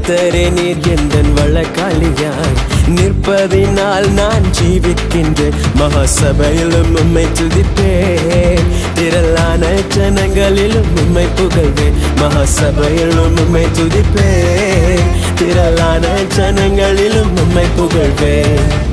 கர்த்தரே நீர் எந்தன் வழக்காளியாய் நிற்பதினால் நான் ஜீவிக்கின்றேன். மகாசபையிலும் உம்மை துதிப்பேன், திரளான ஜனங்களிலும் உம்மை புகழ்வேன். மகாசபையிலும் உம்மை துதிப்பேன், திரளான ஜனங்களிலும் உம்மை புகழ்வேன்.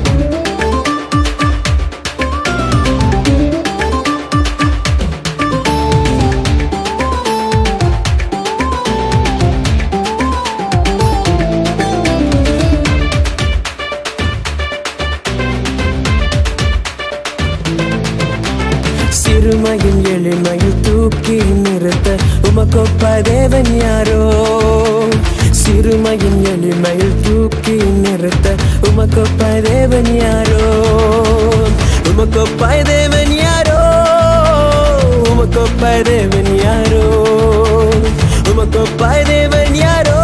சிறுமையின் எளிமையில் தூக்கி நிறுத்த உமக்கொப்ப தேவன் யாரோ? சிறுமையின் எளிமையில் தூக்கி நிறுத்த உமக்கொப்ப தேவன் யாரோ? உமக்கொப்ப தேவன் யாரோ? உமக்கொப்ப தேவன் யாரோ? உமக்கொப்ப தேவன் யாரோ?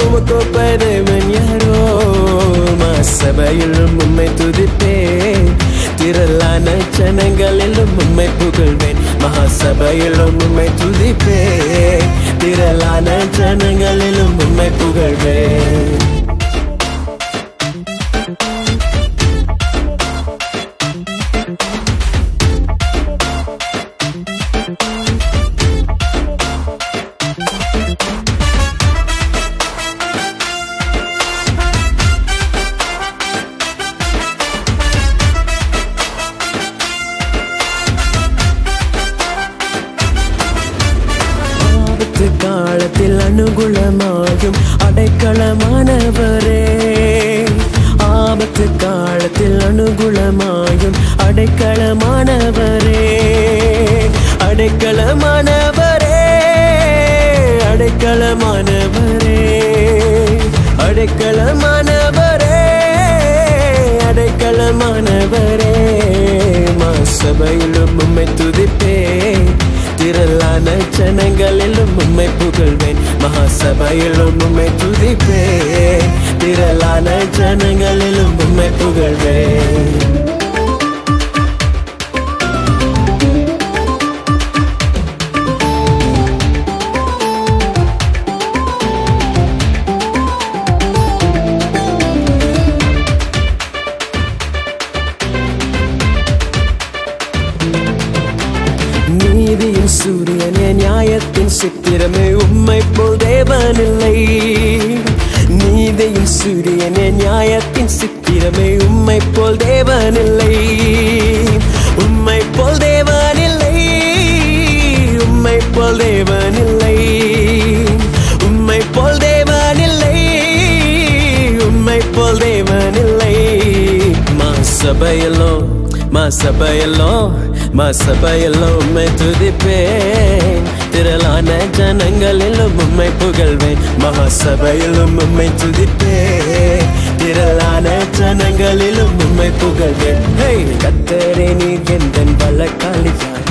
உமக்கொப்ப தேவன் யாரோ? மகாசபையிலும் உம்மை துதிப்பேன், திரளான ஜனங்களிலும் உம்மை புகழ்வேன். மகாசபையிலும் உம்மை துதிப்பேன், திரளான ஜனங்களிலும் உம்மை புகழ்வேன். காலத்தில் அனுகூலமாயும் அடைக்கலமானவரே, ஆபத்து காலத்தில் அனுகூலமாயும் அடைக்கலமானவரே, அடைக்கலமானவரே, அடைக்கலமானவரே, அடைக்கலமானவரே, அடைக்கலமானவரே. மகாசபையிலும் உம்மை துதிப்பேன், திரளான ஜனங்களிலும் உம்மை புகழ்வேன். மகாசபையிலும் உம்மை துதிப்பேன், திரளான ஜனங்களிலும் உம்மை புகழ்வேன். நீதியின் சூரியனே, நியாயத்தின் சித்திரமே, உம்மை போல் தேவனில்லை. நீதியின் சூரியனே, நியாயத்தின் சித்திரமே, உம்மை போல் தேவனில்லை. உம்மை போல் தேவனில்லை, உம்மை போல் தேவனில்லை, உம்மை போல் தேவனில்லை, உம்மை போல் தேவனில்லை. மகாசபையிலும் மகாசபையிலும் உம்மை துதிப்பேன், திரளான ஜனங்களிலும் உம்மை புகழ்வேன். மகாசபையிலும் உம்மை துதிப்பேன், திரளான ஜனங்களிலும் உம்மை புகழ்வேன். கர்த்தரே நீர் எந்தன் வழக்காளியாய்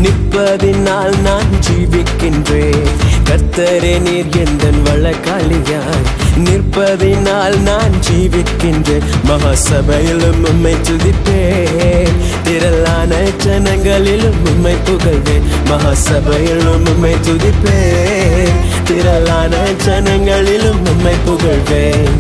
நிற்பதினால் நான் ஜீவிக்கின்றேன். கர்த்தரே நீர் எந்தன் வழக்காளியாய் நிற்பதினால் நான் ஜீவிக்கின்றேன். மகாசபையிலும் உம்மை துதிப்பேன், திரளான ஜனங்களிலும் உம்மை புகழ்வேன். மகாசபையிலும் உம்மை துதிப்பேன், திரளான ஜனங்களிலும் உம்மை புகழ்வேன்.